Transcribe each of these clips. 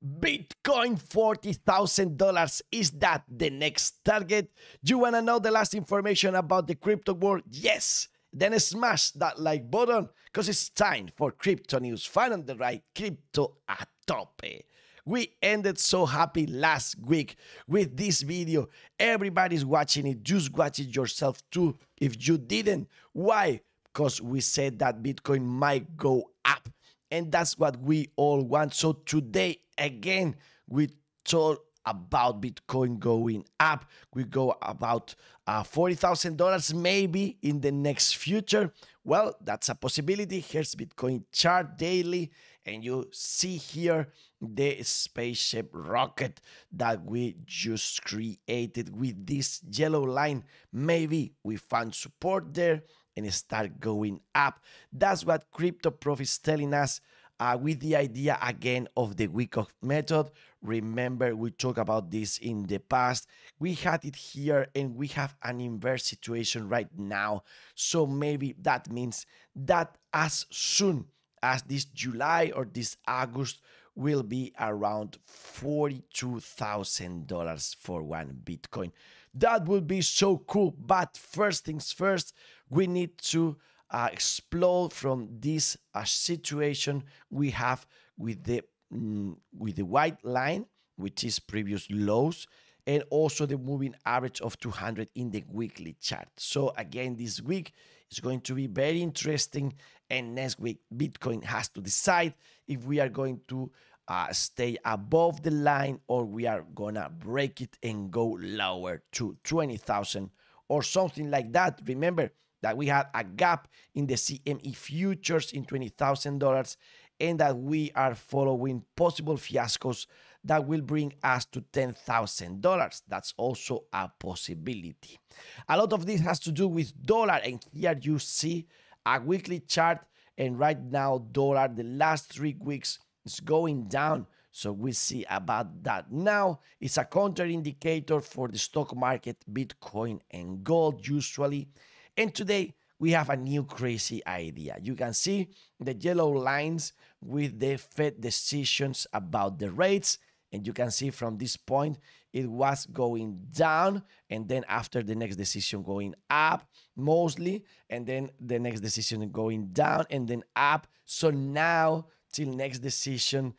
Bitcoin $40,000. Is that the next target? You want to know the last information about the crypto world? Yes. Then smash that like button because it's time for crypto news. FunOntheRide, crypto a tope. We ended so happy last week with this video. Everybody's watching it. Just watch it yourself too. If you didn't, why? Because we said that Bitcoin might go up. And that's what we all want. So today, again, we talk about Bitcoin going up. We go about $40,000 maybe in the next future. Well, that's a possibility. Here's Bitcoin chart daily. And you see here the spaceship rocket that we just created with this yellow line. Maybe we found support there and start going up. That's what Crypto Prof is telling us with the idea again of the week of method. Remember, we talked about this in the past. We had it here and we have an inverse situation right now. So maybe that means that as soon as this July or this August will be around $42,000 for one Bitcoin. That would be so cool. But first things first, we need to explode from this situation we have with the white line, which is previous lows, and also the moving average of 200 in the weekly chart. So again, this week is going to be very interesting, and next week Bitcoin has to decide if we are going to stay above the line or we are gonna break it and go lower to 20,000 or something like that. Remember that we had a gap in the CME futures in $20,000 and that we are following possible fiascos that will bring us to $10,000. That's also a possibility. A lot of this has to do with dollar, and here you see a weekly chart, and right now dollar the last 3 weeks is going down. So we see about that. Now it's a counter indicator for the stock market, Bitcoin and gold usually. And today we have a new crazy idea. You can see the yellow lines with the Fed decisions about the rates. And you can see from this point, it was going down. And then after the next decision going up mostly. And then the next decision going down and then up. So now till next decision,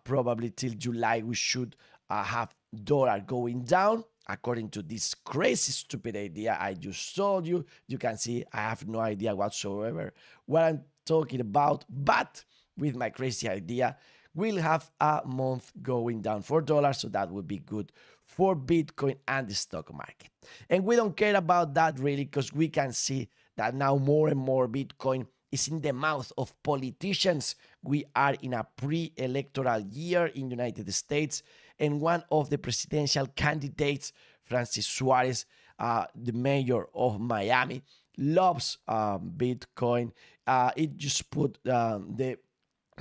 probably till July, we should have dollar going down. According to this crazy, stupid idea I just told you, you can see I have no idea whatsoever what I'm talking about. But with my crazy idea, we'll have a month going down for dollars, so that would be good for Bitcoin and the stock market. And we don't care about that really, because we can see that now more and more Bitcoin is in the mouth of politicians. We are in a pre-electoral year in the United States, and one of the presidential candidates, Francis Suarez, the mayor of Miami, loves Bitcoin. It just put the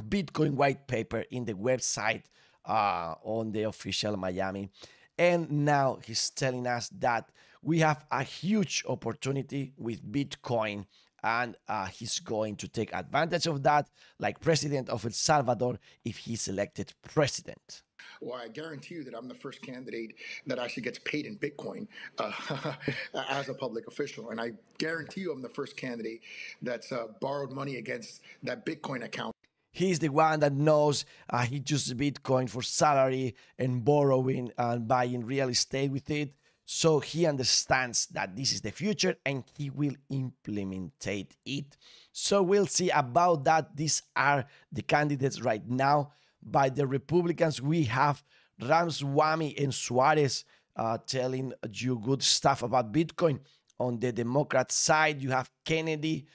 Bitcoin white paper in the website on the official Miami. And now he's telling us that we have a huge opportunity with Bitcoin, and he's going to take advantage of that, like president of El Salvador, if he's elected president. Well, I guarantee you that I'm the first candidate that actually gets paid in Bitcoin as a public official. And I guarantee you I'm the first candidate that's borrowed money against that Bitcoin account. He's the one that knows he uses Bitcoin for salary and borrowing and buying real estate with it. So he understands that this is the future and he will implement it. So we'll see about that. These are the candidates right now. By the Republicans, we have Ramaswamy and Suarez telling you good stuff about Bitcoin. On the Democrat side, you have Kennedy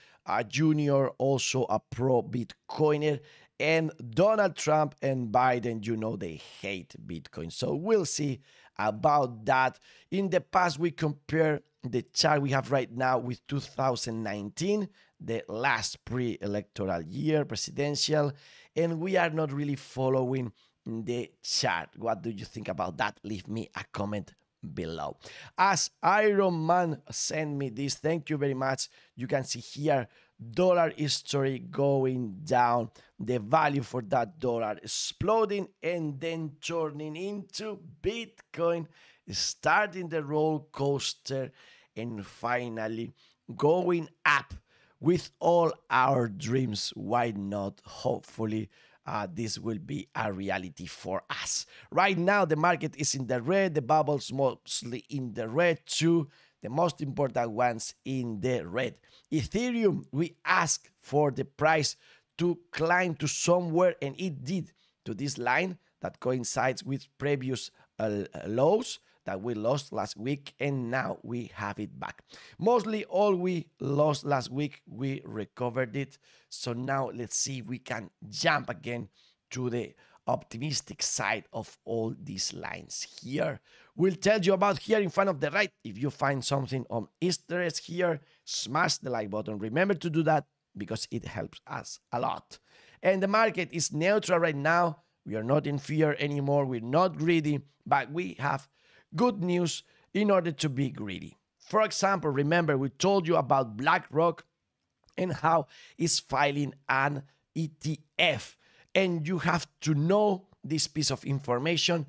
Jr., also a pro-Bitcoiner, and Donald Trump and Biden, you know, they hate Bitcoin. So we'll see about that. In the past, we compare the chart we have right now with 2019, the last pre-electoral year, presidential, and we are not really following the chart. What do you think about that? Leave me a comment below. As Iron Man sent me this, thank you very much. You can see here dollar history going down, the value for that dollar exploding, and then turning into Bitcoin, starting the roller coaster, and finally going up with all our dreams. Why not? Hopefully, this will be a reality for us. Right now, the market is in the red, the bubbles mostly in the red too, the most important ones in the red. Ethereum, we asked for the price to climb to somewhere, and it did, to this line that coincides with previous lows that we lost last week, and now we have it back. Mostly all we lost last week, we recovered it. So now let's see if we can jump again to the optimistic side of all these lines here. We'll tell you about here in FunOntheRide. If you find something on Easter eggs here, smash the like button. Remember to do that because it helps us a lot. And the market is neutral right now. We are not in fear anymore. We're not greedy, but we have good news in order to be greedy. For example, remember we told you about Blackrock and how it's filing an ETF. And you have to know this piece of information.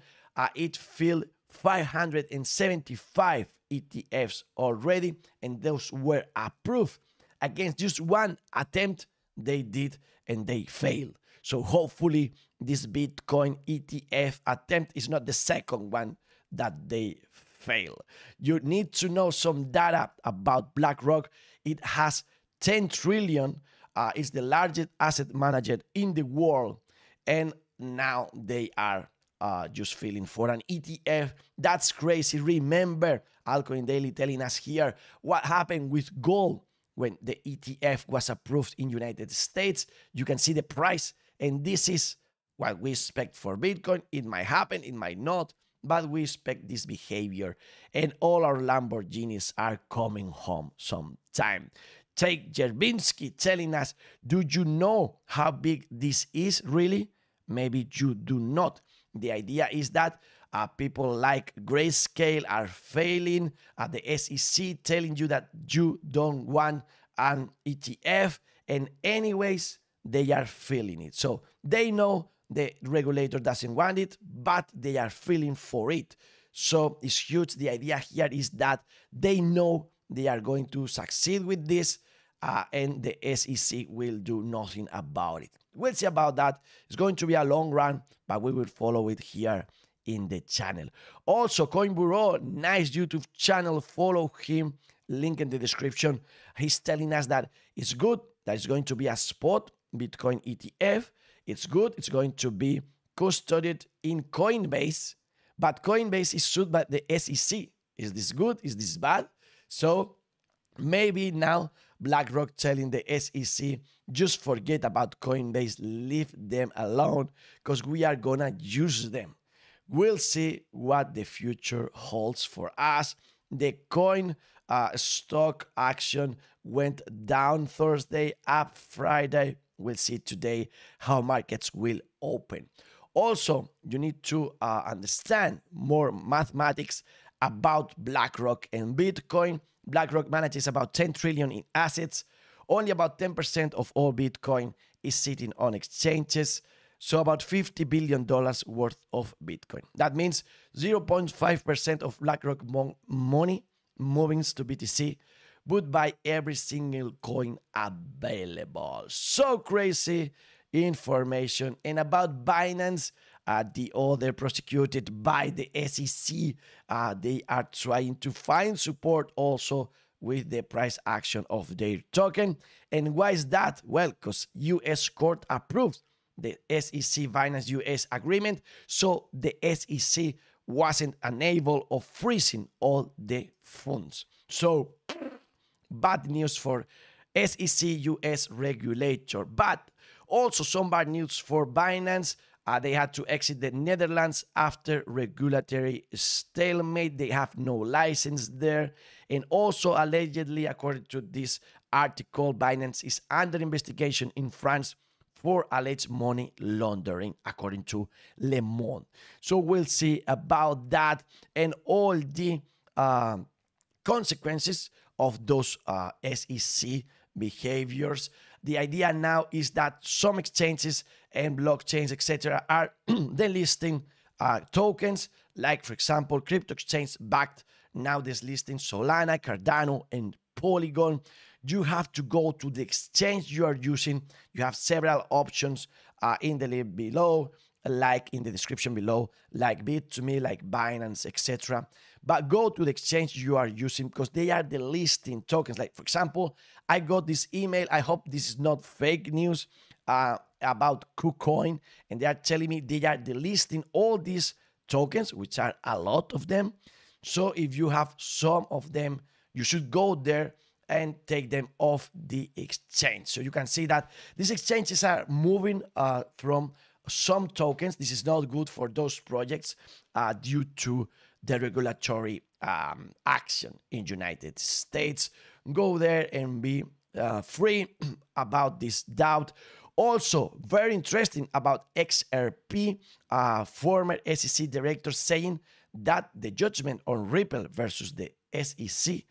It filed 575 ETFs already, and those were approved. Against just one attempt, they did, and they failed. So hopefully this Bitcoin ETF attempt is not the second one that they fail. You need to know some data about BlackRock. It has 10 trillion, it's the largest asset manager in the world, and now they are just filing for an ETF. That's crazy. Remember, Altcoin Daily telling us here what happened with gold when the ETF was approved in United States. You can see the price, and this is what we expect for Bitcoin. It might happen, it might not, but we expect this behavior, and all our Lamborghinis are coming home sometime. Take Jerbinsky telling us, do you know how big this is really? Maybe you do not. The idea is that people like Grayscale are failing, the SEC telling you that you don't want an ETF, and anyways, they are feeling it. So they know the regulator doesn't want it, but they are feeling for it. So it's huge. The idea here is that they know they are going to succeed with this, and the SEC will do nothing about it. We'll see about that. It's going to be a long run, but we will follow it here in the channel. Also, Coin Bureau, nice YouTube channel. Follow him. Link in the description. He's telling us that it's good, that it's going to be a spot Bitcoin ETF. It's good. It's going to be custodied in Coinbase, but Coinbase is sued by the SEC. Is this good? Is this bad? So maybe now BlackRock telling the SEC, just forget about Coinbase, leave them alone, because we are going to use them. We'll see what the future holds for us. The coin stock action went down Thursday, up Friday. We'll see today how markets will open. Also, you need to understand more mathematics about BlackRock and Bitcoin. BlackRock manages about 10 trillion in assets. Only about 10% of all Bitcoin is sitting on exchanges. So about $50 billion worth of Bitcoin. That means 0.5% of BlackRock money moving to BTC would buy every single coin available. So crazy information. And about Binance, the other prosecuted by the SEC, they are trying to find support also with the price action of their token. And why is that? Well, because US court approved the SEC Binance US agreement, so the SEC wasn't unable of freezing all the funds. So bad news for SEC US regulator, but also some bad news for Binance. They had to exit the Netherlands after regulatory stalemate. They have no license there. And also allegedly, according to this article, Binance is under investigation in France for alleged money laundering, according to Le Monde. So we'll see about that and all the consequences of those SEC behaviors. The idea now is that some exchanges and blockchains, etc., are delisting tokens, like, for example, crypto exchange backed now listing Solana, Cardano, and Polygon. You have to go to the exchange you are using. You have several options in the link below, like in the description below, like Bit2Me, like Binance, etc. But go to the exchange you are using because they are delisting tokens. Like, for example, I got this email. I hope this is not fake news about KuCoin, and they are telling me they are delisting all these tokens, which are a lot of them. So if you have some of them, you should go there and take them off the exchange. So you can see that these exchanges are moving from some tokens. This is not good for those projects due to the regulatory action in United States. Go there and be free about this doubt. Also, very interesting about XRP, former SEC director saying that the judgment on Ripple versus the SEC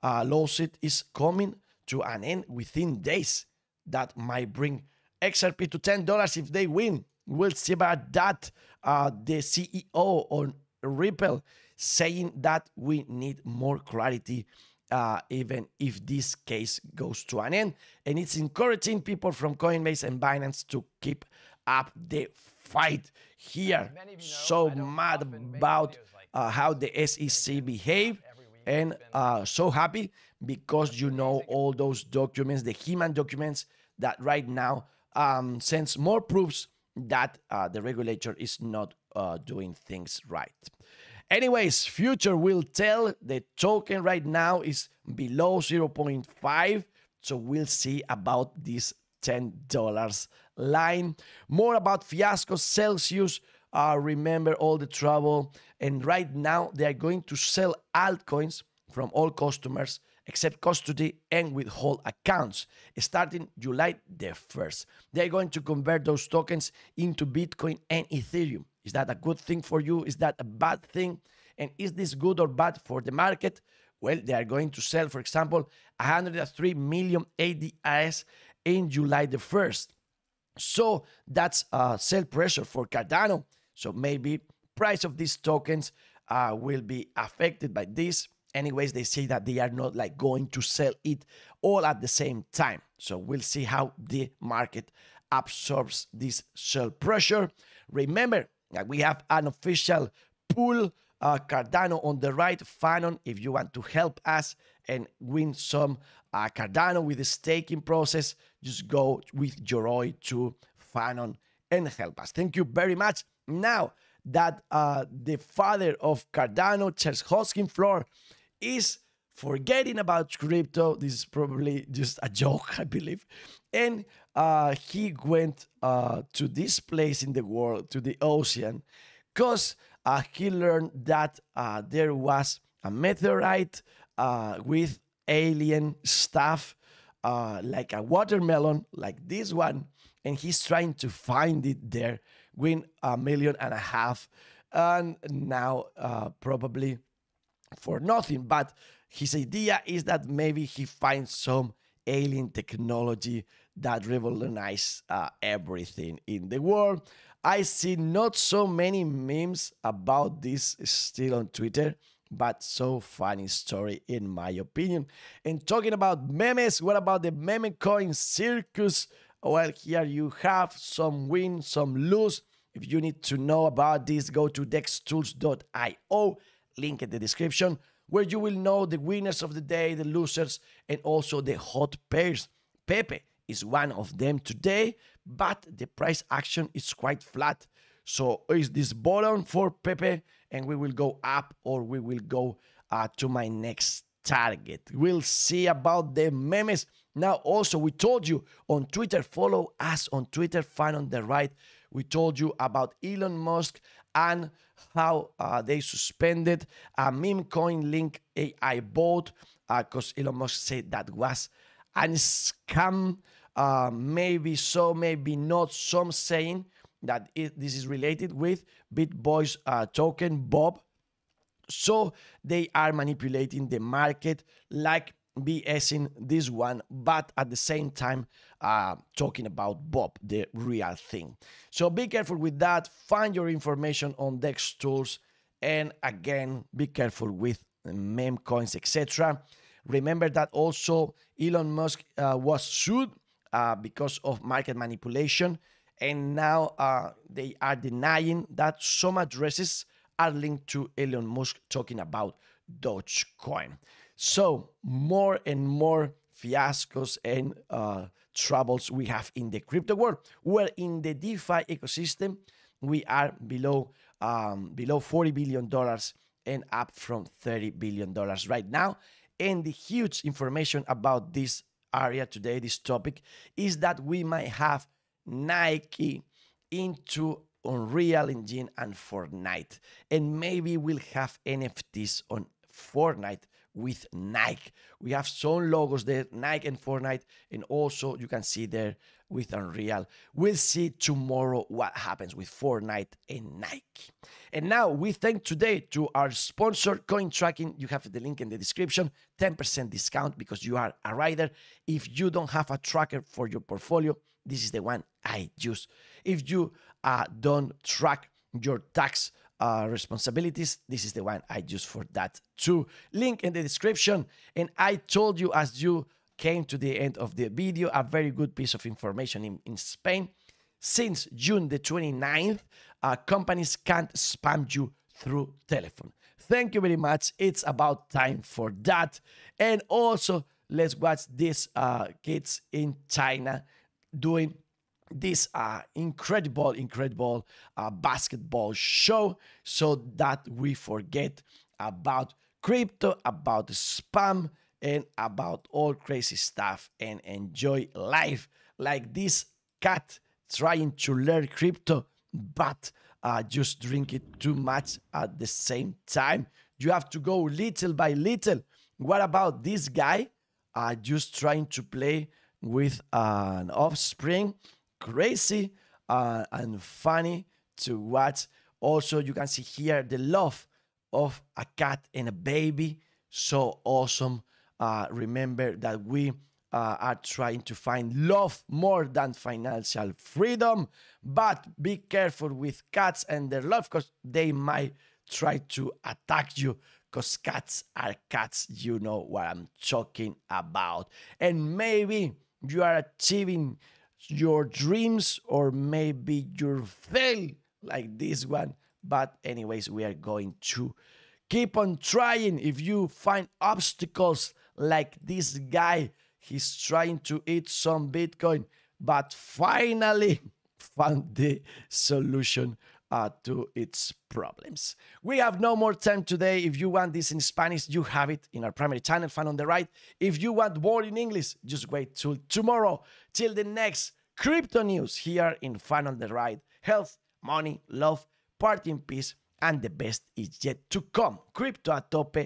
lawsuit is coming to an end within days. That might bring XRP to $10 if they win. We'll see about that. The CEO on Ripple saying that we need more clarity even if this case goes to an end. And it's encouraging people from Coinbase and Binance to keep up the fight here. So mad about how the SEC behave, and so happy because you know all those documents, the human documents that right now sends more proofs that the regulator is not doing things right. Anyways, future will tell. The token right now is below 0.5, so we'll see about this $10 line. More about Fiasco, Celsius. Remember all the trouble, and right now they are going to sell altcoins from all customers except custody and withhold accounts starting July the 1st. They are going to convert those tokens into Bitcoin and Ethereum. Is that a good thing for you? Is that a bad thing? And is this good or bad for the market? Well, they are going to sell, for example, 103 million ADS in July the 1st. So that's sell pressure for Cardano. So maybe price of these tokens will be affected by this. Anyways, they say that they are not like going to sell it all at the same time. So we'll see how the market absorbs this sell pressure. Remember that we have an official pool, Cardano on the right, Fanon, if you want to help us and win some Cardano with the staking process, just go with your OI to Fanon and help us. Thank you very much. Now that the father of Cardano, Charles Hoskinson, is forgetting about crypto. This is probably just a joke, I believe. And he went to this place in the world, to the ocean, because he learned that there was a meteorite with alien stuff, like a watermelon, like this one. And he's trying to find it there, win $1.5 million. And now probably for nothing, but his idea is that maybe he finds some alien technology that revolutionizes everything in the world. I see not so many memes about this still on Twitter, but so funny story in my opinion. And talking about memes, what about the meme coin circus? Well, here you have some win, some lose. If you need to know about this, go to dextools.io. Link in the description, where you will know the winners of the day, the losers, and also the hot pairs. Pepe is one of them today, but the price action is quite flat. So is this bottom for Pepe, and we will go up, or we will go to my next target. We'll see about the memes. Now, also, we told you on Twitter, follow us on Twitter, FunOntheRide. We told you about Elon Musk and how they suspended a meme coin link AI bot because Elon Musk said that was a scam. Maybe so, maybe not. Some saying that this is related with BitBoy's token Bob. So they are manipulating the market like BSing this one, but at the same time talking about Bob, the real thing. So be careful with that. Find your information on DEX tools, and again, be careful with meme coins, etc. Remember that also Elon Musk was sued because of market manipulation, and now they are denying that some addresses are linked to Elon Musk talking about Dogecoin. So more and more fiascos and troubles we have in the crypto world. Where in the DeFi ecosystem, we are below $40 billion and up from $30 billion right now. And the huge information about this area today, this topic, is that we might have Nike into Unreal Engine and Fortnite. And maybe we'll have NFTs on Fortnite with Nike. We have some logos there, Nike and Fortnite, and also you can see there with Unreal. We'll see tomorrow what happens with Fortnite and Nike. And now we thank today to our sponsor, Coin Tracking. You have the link in the description, 10% discount because you are a rider. If you don't have a tracker for your portfolio, this is the one I use. If you don't track your tax responsibilities, this is the one I use for that too. Link in the description. And I told you, as you came to the end of the video, a very good piece of information in Spain. Since June the 29th, companies can't spam you through telephone. Thank you very much. It's about time for that. And also, let's watch these kids in China doing this incredible basketball show, so that we forget about crypto, about spam, and about all crazy stuff and enjoy life. Like this cat trying to learn crypto, but just drink it too much at the same time. You have to go little by little. What about this guy just trying to play with an offspring? Crazy and funny to watch. Also, you can see here the love of a cat and a baby. So awesome. Remember that we are trying to find love more than financial freedom. But be careful with cats and their love, because they might try to attack you, because cats are cats. You know what I'm talking about. And maybe you are achieving your dreams, or maybe you fail like this one. But anyways, we are going to keep on trying. If you find obstacles like this guy, he's trying to eat some Bitcoin, but finally found the solution to its problems. We have no more time today. If you want this in Spanish, you have it in our primary channel, FunOntheRide. If you want more in English, just wait till tomorrow, till the next crypto news here in FunOntheRide. Health, money, love, party in peace, and the best is yet to come. Crypto a tope.